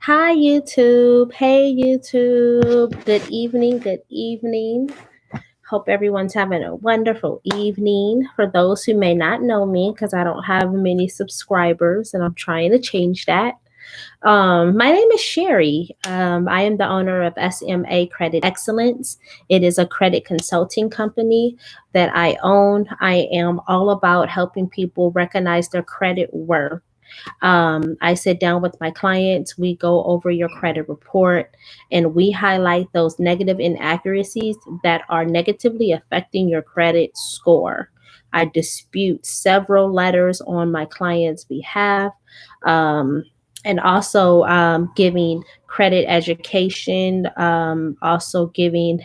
Hi, YouTube. Hey, YouTube. Good evening. Good evening. Hope everyone's having a wonderful evening. For those who may not know me, because I don't have many subscribers and I'm trying to change that. My name is Sherry. I am the owner of SMA Credit Excellence. It is a credit consulting company that I own. I am all about helping people recognize their credit worth. I sit down with my clients, we go over your credit report, and we highlight those negative inaccuracies that are negatively affecting your credit score. I dispute several letters on my client's behalf. Um, and also giving credit education, also giving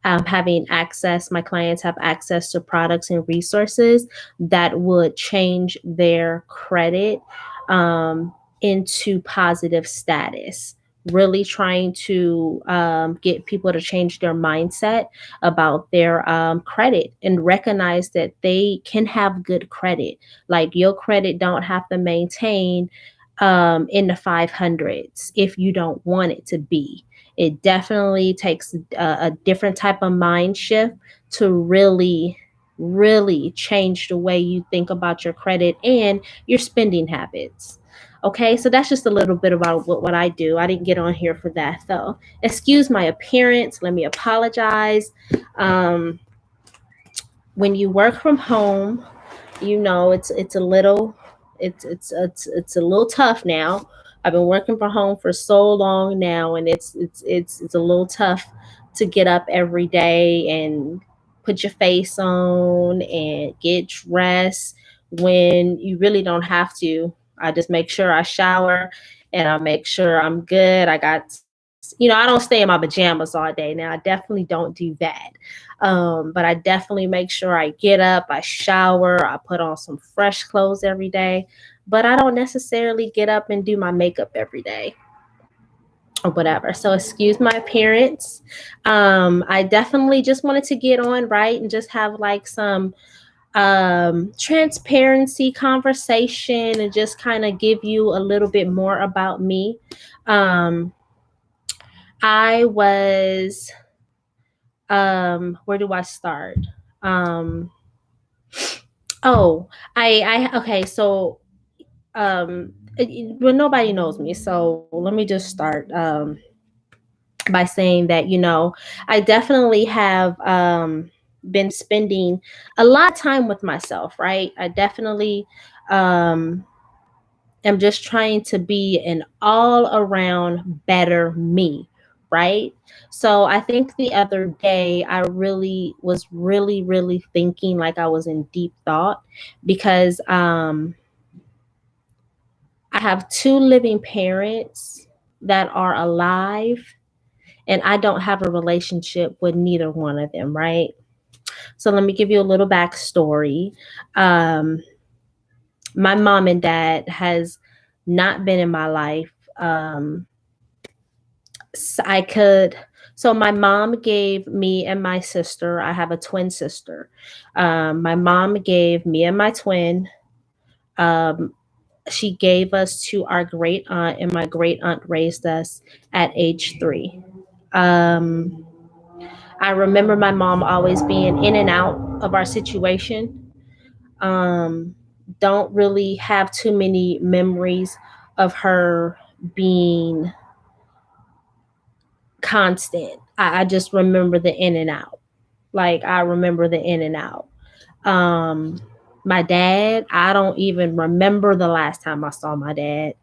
having access, my clients have access to products and resources that would change their credit um, into positive status. Really trying to get people to change their mindset about their credit and recognize that they can have good credit. Like your credit don't have to maintain in the 500s if you don't want it to be. It definitely takes a different type of mind shift to really change the way you think about your credit and your spending habits. Okay, so that's just a little bit about what I do. I didn't get on here for that though. Excuse my appearance. Let me apologize. Um, when you work from home, you know it's a little it's a little tough now. I've been working from home for so long now, and it's a little tough to get up every day and put your face on and get dressed when you really don't have to. I just make sure I shower and I make sure I'm good. I don't stay in my pajamas all day. Now, I definitely don't do that. But I definitely make sure I get up, I shower, I put on some fresh clothes every day. But I don't necessarily get up and do my makeup every day or whatever. So excuse my appearance. I definitely just wanted to get on right and just have like some transparency conversation and just kind of give you a little bit more about me. Um, I was, where do I start? Um, oh, okay. So, well, nobody knows me. So let me just start by saying that, I definitely have been spending a lot of time with myself, right? I definitely um, am just trying to be an all around better me, right? So I think the other day I really was really thinking, like I was in deep thought, because I have two living parents that are alive, and I don't have a relationship with neither one of them, right? So let me give you a little backstory. Um, my mom and dad has not been in my life. I could. So my mom gave me and my sister. I have a twin sister. My mom gave me and my twin. Um, she gave us to our great aunt, and my great aunt raised us at age 3. Um, I remember my mom always being in and out of our situation. Um, don't really have too many memories of her being constant. I just remember the in and out. Like I remember the in and out. Um, my dad, I don't even remember the last time I saw my dad.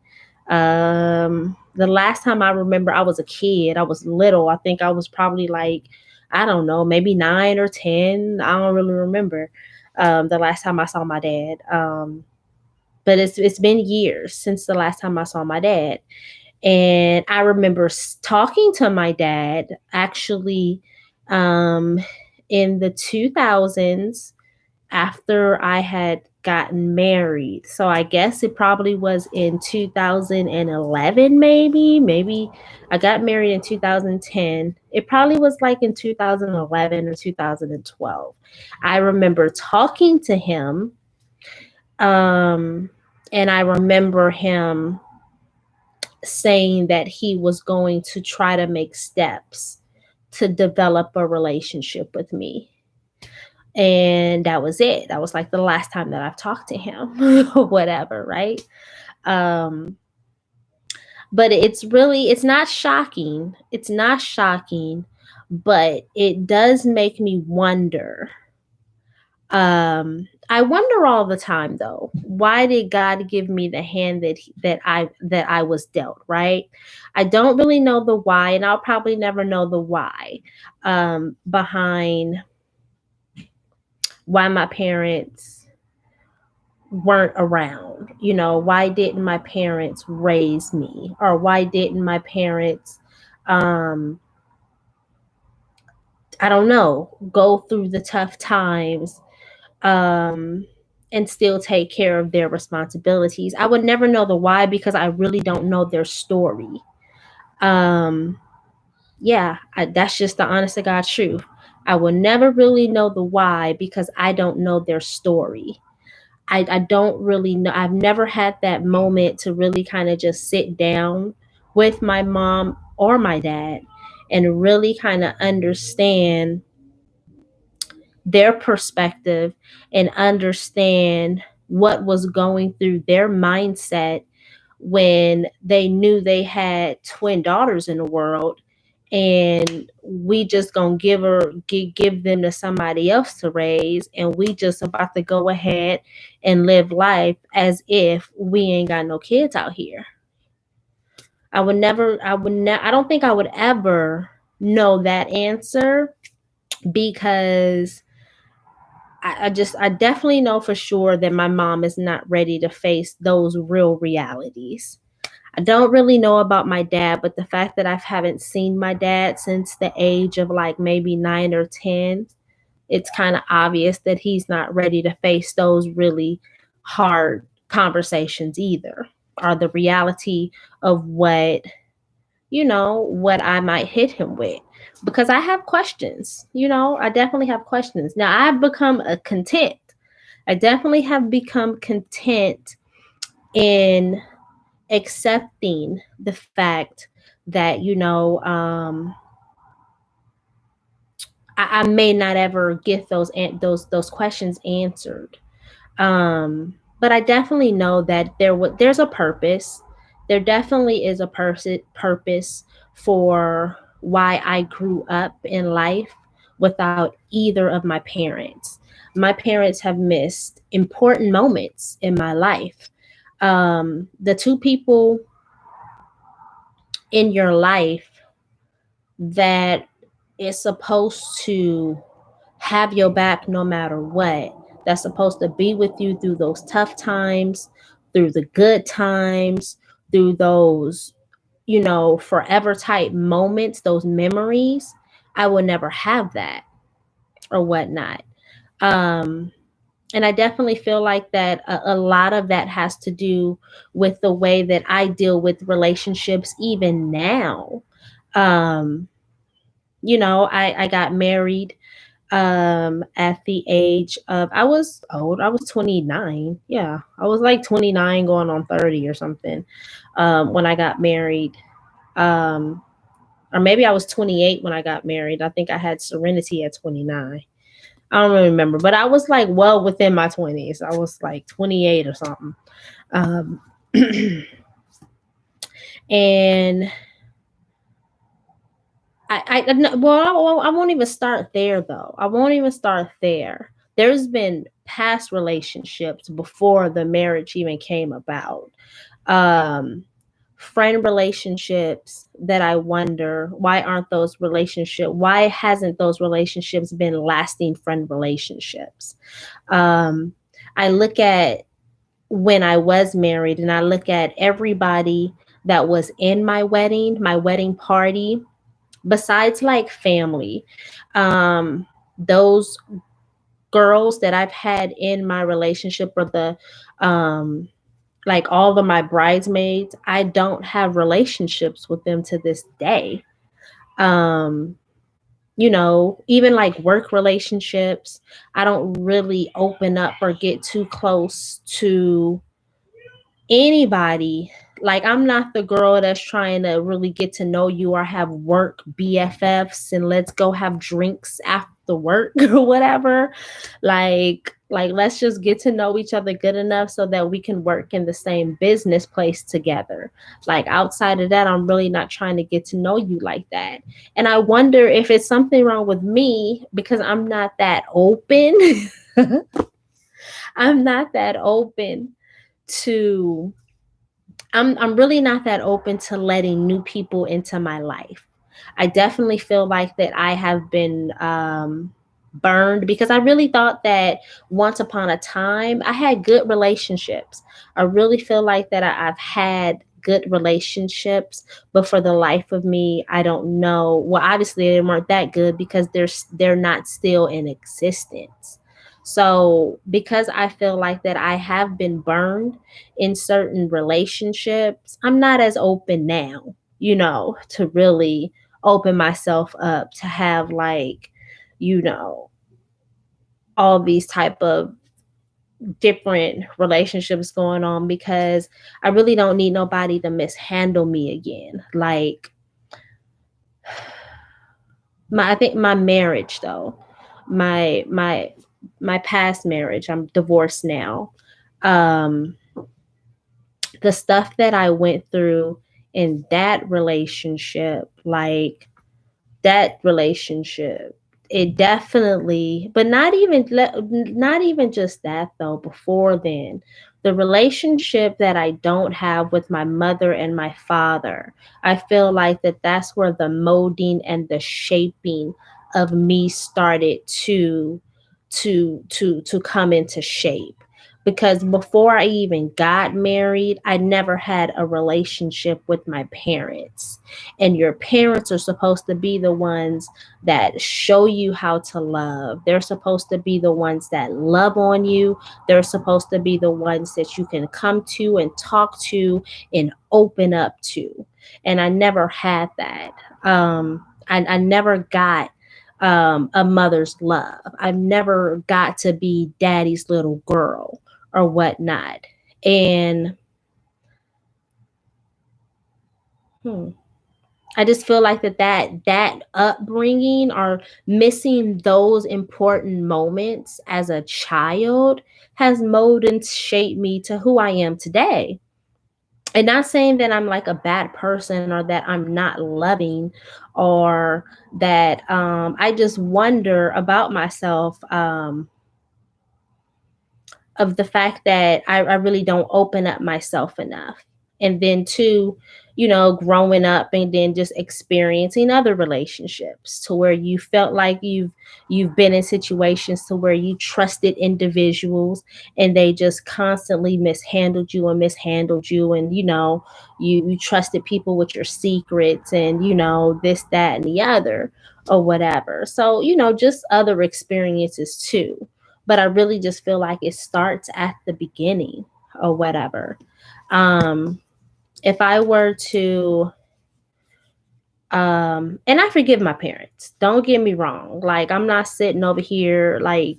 The last time I remember, I was a kid. I was little. I think I was probably like, I don't know, maybe 9 or 10. I don't really remember the last time I saw my dad. But it's been years since the last time I saw my dad. And I remember talking to my dad actually um, in the 2000s after I had gotten married. So I guess it probably was in 2011, maybe. Maybe I got married in 2010. It probably was like in 2011 or 2012. I remember talking to him, um, and I remember him. saying that he was going to try to make steps to develop a relationship with me. And that was it. That was like the last time that I've talked to him or whatever, right? Um, but it's not shocking. It's not shocking, but it does make me wonder. I wonder all the time though, why did God give me the hand that I was dealt, right? I don't really know the why, and I'll probably never know the why behind why my parents weren't around. Why didn't my parents raise me? Or why didn't my parents, um, I don't know, go through the tough times um, and still take care of their responsibilities? I would never know the why because I really don't know their story. Um, yeah, that's just the honest to God truth. I will never really know the why because I don't know their story. I don't really know. I've never had that moment to really kind of just sit down with my mom or my dad and really kind of understand their perspective and understand what was going through their mindset when they knew they had twin daughters in the world, and we just gonna give them to somebody else to raise, and we just about to go ahead and live life as if we ain't got no kids out here. I don't think I would ever know that answer because I definitely know for sure that my mom is not ready to face those real realities. I don't really know about my dad, but the fact that I haven't seen my dad since the age of like maybe 9 or 10, it's kind of obvious that he's not ready to face those really hard conversations either, or the reality of what I might hit him with. Because I have questions, I definitely have questions. Now I've become a content. I definitely have become content in accepting the fact that I may not ever get those questions answered. But I definitely know that there's a purpose. There definitely is a purpose for why I grew up in life without either of my parents. My parents have missed important moments in my life. The two people in your life that is supposed to have your back no matter what, that's supposed to be with you through those tough times, through the good times, through those, forever type moments, those memories. I will never have that or whatnot. Um, and I definitely feel like that a lot of that has to do with the way that I deal with relationships even now. Um, I got married at the age of, I was old. I was 29. Yeah. I was like 29 going on 30 or something when I got married. Um or maybe I was 28 when I got married. I think I had Serenity at 29. I don't really remember, but I was like well within my 20s. I was like 28 or something. Um and I won't even start there though. I won't even start there. There's been past relationships before the marriage even came about. Um, Friend relationships that I wonder why hasn't those relationships been lasting friend relationships? Um, I look at when I was married and I look at everybody that was in my wedding party, besides like family, those girls that I've had in my relationship, or the like all of my bridesmaids, I don't have relationships with them to this day. um Even like work relationships, I don't really open up or get too close to anybody Like, I'm not the girl that's trying to really get to know you or have work BFFs and let's go have drinks after work or whatever. Like let's just get to know each other good enough so that we can work in the same business place together. Like, outside of that, I'm really not trying to get to know you like that. And I wonder if it's something wrong with me because I'm not that open. I'm not that open to I'm really not that open to letting new people into my life. I definitely feel like that I have been burned because I really thought that once upon a time I had good relationships. I really feel like that I've had good relationships, but for the life of me, I don't know. Well, obviously they weren't that good because they're not still in existence. So because I feel like that I have been burned in certain relationships, I'm not as open now, to really open myself up to have, like, you know, all these type of different relationships going on because I really don't need nobody to mishandle me again. Like, I think my marriage though, my past marriage, I'm divorced now. Um the stuff that I went through in that relationship, like that relationship, it definitely, but not even just that though. Before then, the relationship that I don't have with my mother and my father, I feel like that's where the molding and the shaping of me started to come into shape. Because before I even got married, I never had a relationship with my parents. And your parents are supposed to be the ones that show you how to love. They're supposed to be the ones that love on you. They're supposed to be the ones that you can come to and talk to and open up to. And I never had that. I never got a mother's love. I never got to be daddy's little girl or whatnot. And hmm, I just feel like that upbringing or missing those important moments as a child has molded and shaped me to who I am today. And not saying that I'm like a bad person or that I'm not loving or that I just wonder about myself, of the fact that I really don't open up myself enough. And then two, growing up and then just experiencing other relationships to where you felt like you've been in situations to where you trusted individuals and they just constantly mishandled you and you trusted people with your secrets and this, that, and the other or whatever. So, just other experiences too, but I really just feel like it starts at the beginning or whatever. Um, if I were to, and I forgive my parents, don't get me wrong. Like, I'm not sitting over here, like,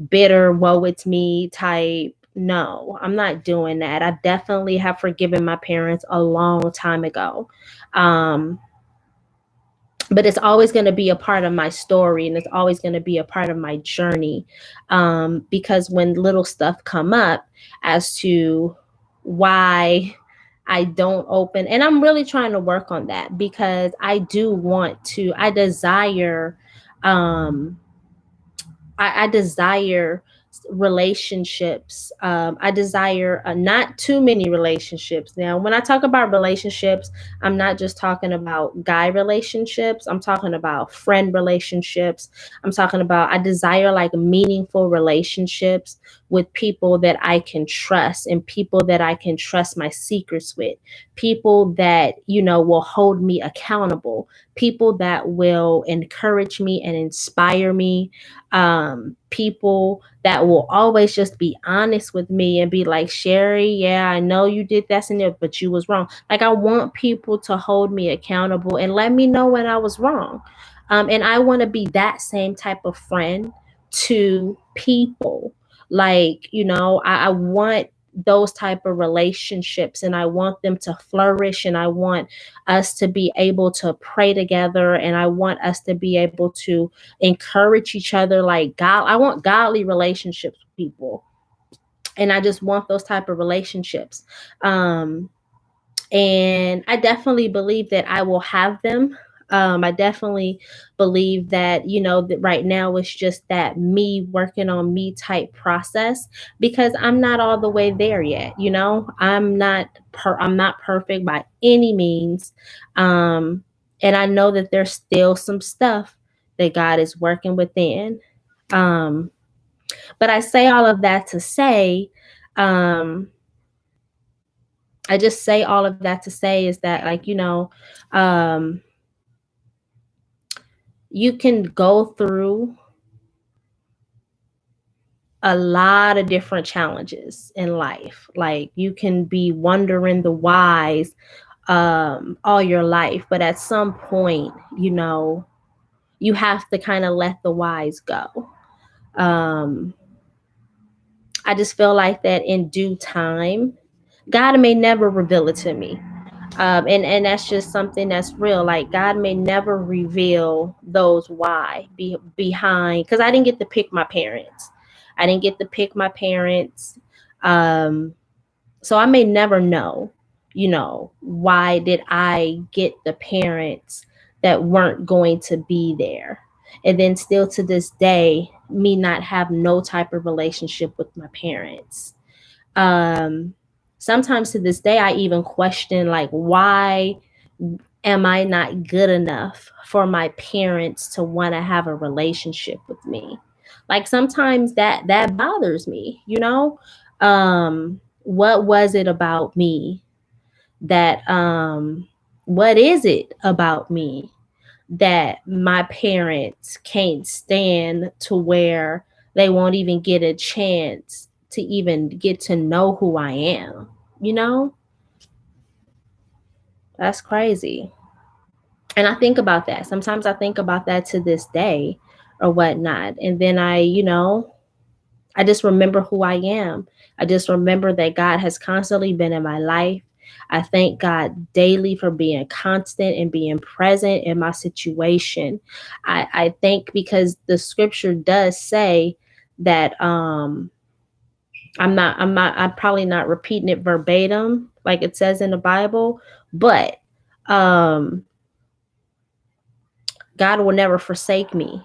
bitter, woe, it's me type. No, I'm not doing that. I definitely have forgiven my parents a long time ago. Um, but it's always going to be a part of my story and it's always going to be a part of my journey, because when little stuff come up as to why I don't open, and I'm really trying to work on that because I desire, um I desire relationships. I desire not too many relationships. Now, when I talk about relationships, I'm not just talking about guy relationships. I'm talking about friend relationships. I'm talking about, I desire like meaningful relationships with people that I can trust and people that I can trust my secrets with, people that, will hold me accountable, people that will encourage me and inspire me, people that will always just be honest with me and be like, Sherry, yeah, I know you did this and that, but you was wrong. Like, I want people to hold me accountable and let me know when I was wrong. And I want to be that same type of friend to people. Like, I want those type of relationships, and I want them to flourish, and I want us to be able to pray together, and I want us to be able to encourage each other like God. I want godly relationships with people, and I just want those type of relationships. And I definitely believe that I will have them. I definitely believe that, that right now it's just that me working on me type process, because I'm not all the way there yet. I'm not perfect by any means. And I know that there's still some stuff that God is working within. Um, but I say all of that to say, um, I just say all of that to say is that, like, um, you can go through a lot of different challenges in life. Like, you can be wondering the whys all your life, but at some point, you have to kind of let the whys go. Um, I just feel like that in due time, God may never reveal it to me. And that's just something that's real. Like, God may never reveal those why behind, because I didn't get to pick my parents. I didn't get to pick my parents. Um, so I may never know, why did I get the parents that weren't going to be there? And then still to this day, me not have no type of relationship with my parents. um Sometimes to this day I even question, like, why am I not good enough for my parents to want to have a relationship with me? Like, sometimes that bothers me. What was it about me that what is it about me that my parents can't stand, to where they won't even get a chance to even get to know who I am. You know, that's crazy. And I think about that. Sometimes I think about that to this day or whatnot. And then I just remember who I am. I just remember that God has constantly been in my life. I thank God daily for being constant and being present in my situation. I think, because the scripture does say that I'm probably not repeating it verbatim like it says in the Bible, but um God will never forsake me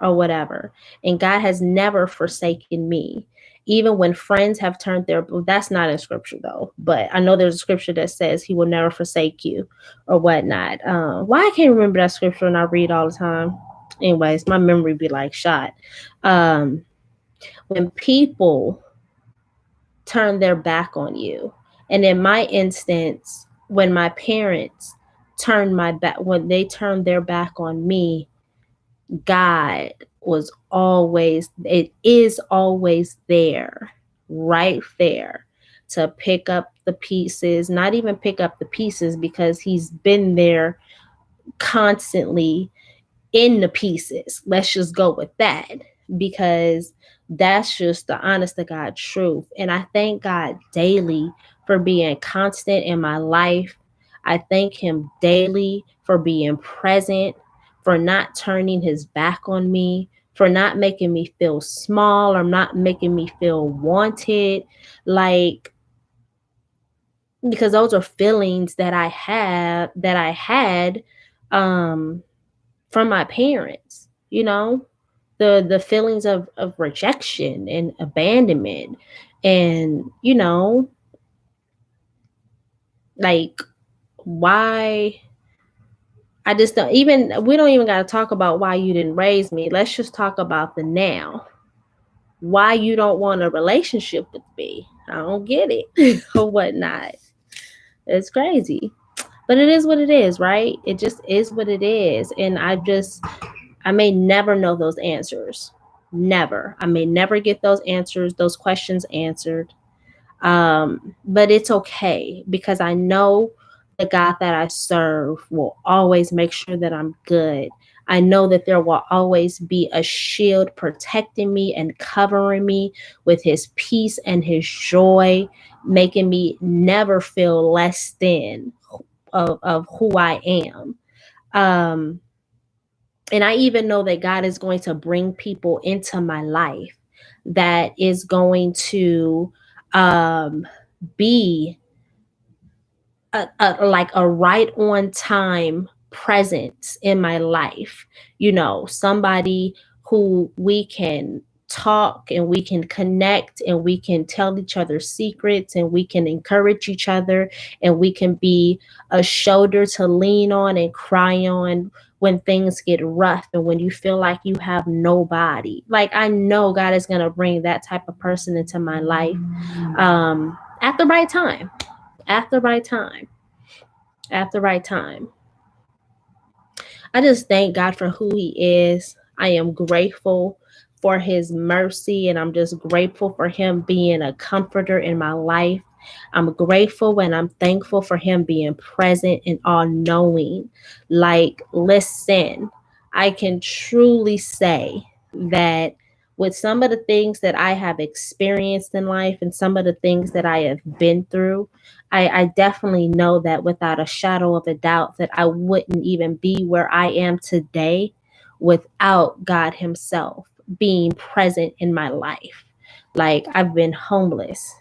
or whatever. And God has never forsaken me. Even when friends have turned their, well, that's not in scripture though, but I know there's a scripture that says he will never forsake you or whatnot. Why I can't remember that scripture and I read all the time. Anyways, my memory be like shot. Um, when people turn their back on you, and in my instance, when my parents when they turned their back on me, God it is always there, right there, to pick up the pieces, not even pick up the pieces, because he's been there constantly in the pieces. Let's just go with that, because that's just the honest to God truth. And I thank God daily for being constant in my life. I thank him daily for being present, for not turning his back on me, for not making me feel small or not making me feel wanted. Like, because those are feelings that I had from my parents, the feelings of rejection and abandonment, and like, why I just don't even, we don't even got to talk about why you didn't raise me. Let's just talk about the now. Why you don't want a relationship with me? I don't get it or whatnot. It's crazy, but it is what it is, right? It just is what it is. And I may never know those answers. Never. I may never get those answers, those questions answered. But it's okay, because I know the God that I serve will always make sure that I'm good. I know that there will always be a shield protecting me and covering me with his peace and his joy, making me never feel less than of who I am. Um, and I even know that God is going to bring people into my life that is going to be like a right on time presence in my life. Somebody who we can talk and we can connect and we can tell each other secrets and we can encourage each other and we can be a shoulder to lean on and cry on when things get rough and when you feel like you have nobody. Like, I know God is going to bring that type of person into my life at the right time, at the right time, at the right time. I just thank God for who He is. I am grateful for His mercy, and I'm just grateful for Him being a comforter in my life. I'm grateful and I'm thankful for Him being present and all knowing. Like, listen, I can truly say that with some of the things that I have experienced in life and some of the things that I have been through, I definitely know that without a shadow of a doubt that I wouldn't even be where I am today without God Himself being present in my life. Like, I've been homeless.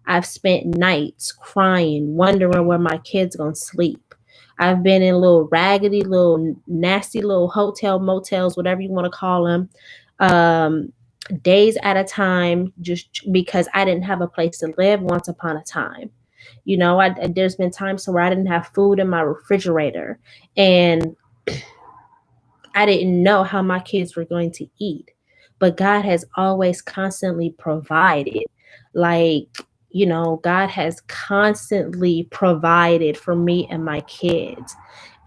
I've spent nights crying, wondering where my kids gonna sleep. I've been in little raggedy, little nasty little hotel motels, whatever you want to call them, um, days at a time, just because I didn't have a place to live once upon a time. There's been times where I didn't have food in my refrigerator, and I didn't know how my kids were going to eat. But God has always constantly provided. Like, God has constantly provided for me and my kids.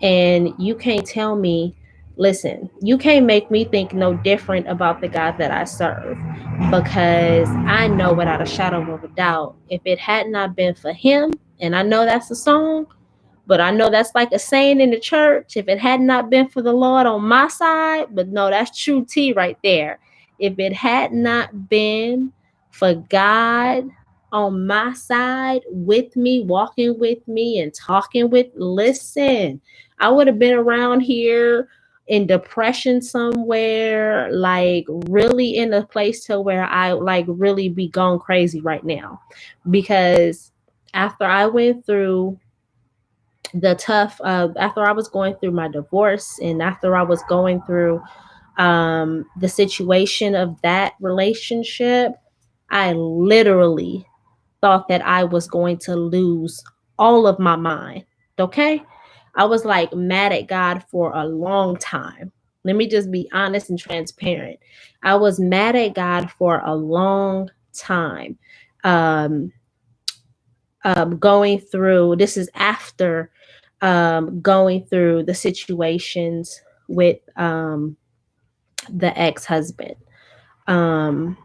And you can't tell me, listen, you can't make me think no different about the God that I serve, because I know without a shadow of a doubt, if it had not been for Him, and I know that's a song, but I know that's like a saying in the church, if it had not been for the Lord on my side. But no, that's true tea right there. If it had not been for God on my side with me, walking with me and talking with, listen, I would have been around here in depression somewhere, like really in a place to where I like really be gone crazy right now. Because after I went through after I was going through my divorce and after I was going through the situation of that relationship, I literally thought that I was going to lose all of my mind. Okay? I was like mad at God for a long time. Let me just be honest and transparent. I was mad at God for a long time. Um, Going through, this is after going through the situations with the ex-husband. Um,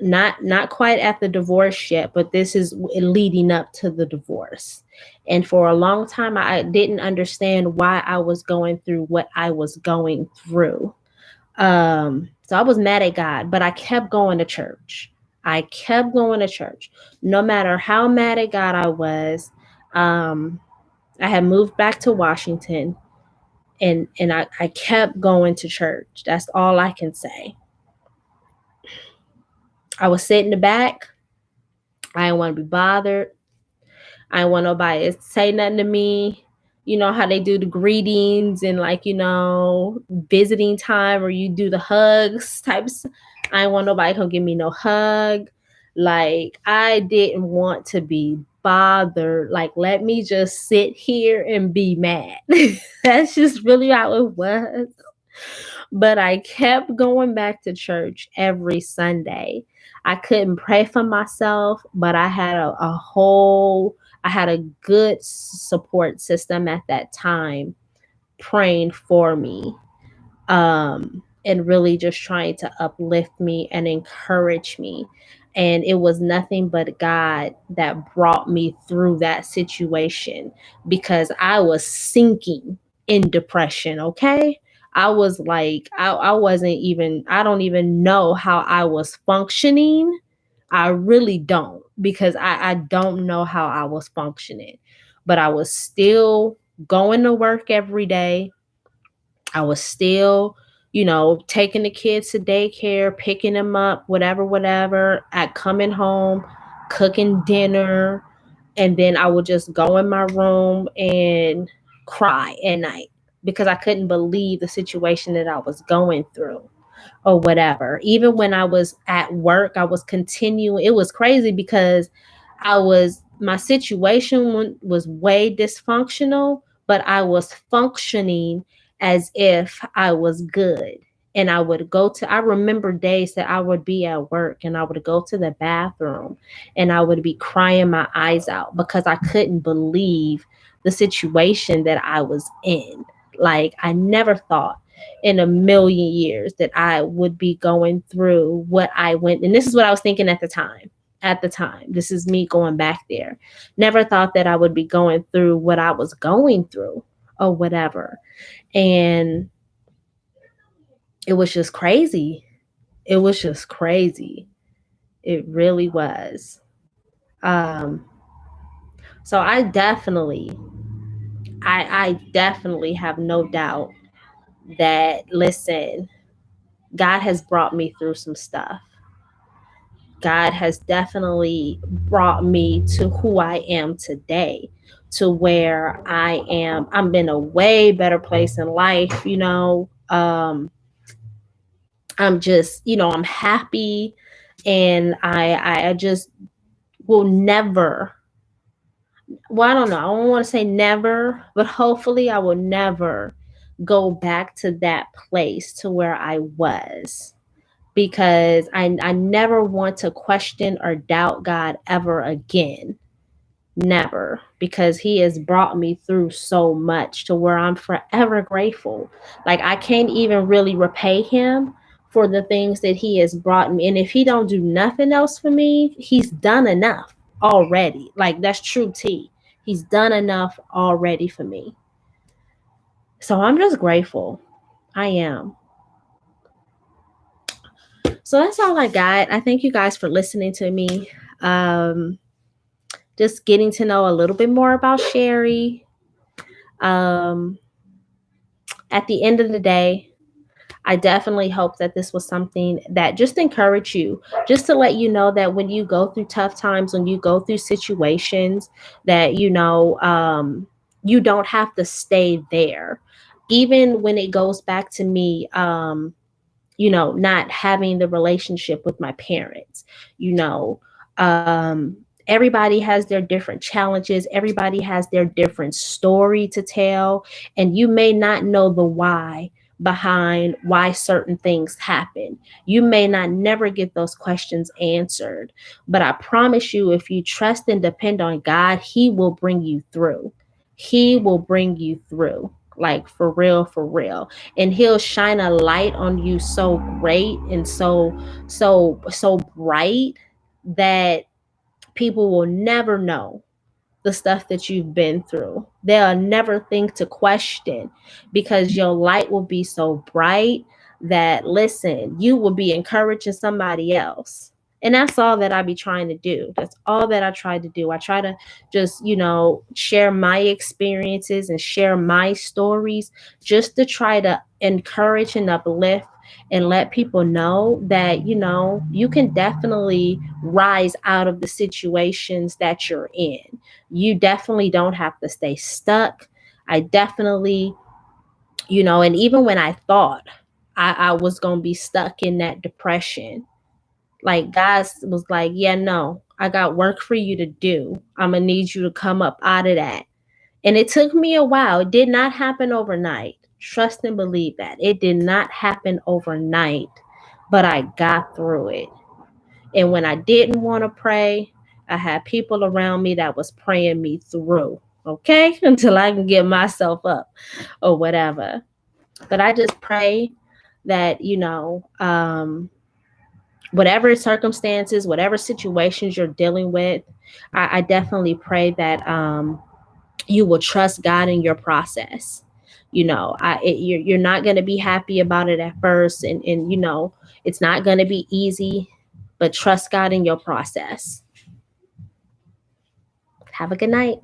not quite at the divorce yet, but this is leading up to the divorce. And for a long time, I didn't understand why I was going through what I was going through. So I was mad at God, but I kept going to church. I kept going to church. No matter how mad at God I was, I had moved back to Washington, and I kept going to church. That's all I can say. I would sit in the back. I didn't want to be bothered. I didn't want nobody to say nothing to me. You know how they do the greetings and like, visiting time, or you do the hugs types. I didn't want nobody to come give me no hug. Like, I didn't want to be bothered. Like, let me just sit here and be mad. That's just really how it was. But I kept going back to church every Sunday. I couldn't pray for myself, but I had I had a good support system at that time praying for me, and really just trying to uplift me and encourage me. And it was nothing but God that brought me through that situation, because I was sinking in depression. Okay. I was like, I wasn't even, I don't even know how I was functioning. I really don't, because I don't know how I was functioning, but I was still going to work every day. I was still, taking the kids to daycare, picking them up, whatever, whatever, at coming home, cooking dinner, and then I would just go in my room and cry at night because I couldn't believe the situation that I was going through or whatever. Even when I was at work, I was continuing. It was crazy because my situation was way dysfunctional, but I was functioning as if I was good. And I remember days that I would be at work and I would go to the bathroom and I would be crying my eyes out because I couldn't believe the situation that I was in. Like, I never thought in a million years that I would be going through what I went. And this is what I was thinking at the time. At the time, this is me going back there. Never thought that I would be going through what I was going through or whatever. And it was just crazy. It was just crazy. It really was. Um, so I definitely have no doubt that, listen, God has brought me through some stuff. God has definitely brought me to who I am today, to where I'm in a way better place in life. I'm just, I'm happy, and I just will never, well, I don't know, I don't want to say never, but hopefully I will never go back to that place to where I was, because I never want to question or doubt God ever again. Never, because he has brought me through so much to where I'm forever grateful. Like, I can't even really repay him for the things that he has brought me. And if he don't do nothing else for me, he's done enough already. Like, that's true tea. He's done enough already for me. So I'm just grateful. I am. So that's all I got. I thank you guys for listening to me. Just getting to know a little bit more about Sherry. At the end of the day, I definitely hope that this was something that just encouraged you, just to let you know that when you go through tough times, when you go through situations, that, you don't have to stay there. Even when it goes back to me, not having the relationship with my parents, you know, everybody has their different challenges. Everybody has their different story to tell. And you may not know the why behind why certain things happen. You may not never get those questions answered. But I promise you, if you trust and depend on God, he will bring you through. He will bring you through. Like, for real, for real. And he'll shine a light on you so great and so bright that people will never know the stuff that you've been through. They'll never think to question, because your light will be so bright that, listen, you will be encouraging somebody else. And that's all that I be trying to do. That's all that I try to do. I try to just, share my experiences and share my stories, just to try to encourage and uplift and let people know that, you can definitely rise out of the situations that you're in. You definitely don't have to stay stuck. I definitely, and even when I thought I was going to be stuck in that depression, like, God was like, yeah, no, I got work for you to do. I'm going to need you to come up out of that. And it took me a while. It did not happen overnight. Trust and believe that. It did not happen overnight, but I got through it. And when I didn't want to pray, I had people around me that was praying me through, okay? Until I can get myself up or whatever. But I just pray that, whatever circumstances, whatever situations you're dealing with, I definitely pray that you will trust God in your process. You're not going to be happy about it at first, and it's not going to be easy, but trust God in your process. Have a good night.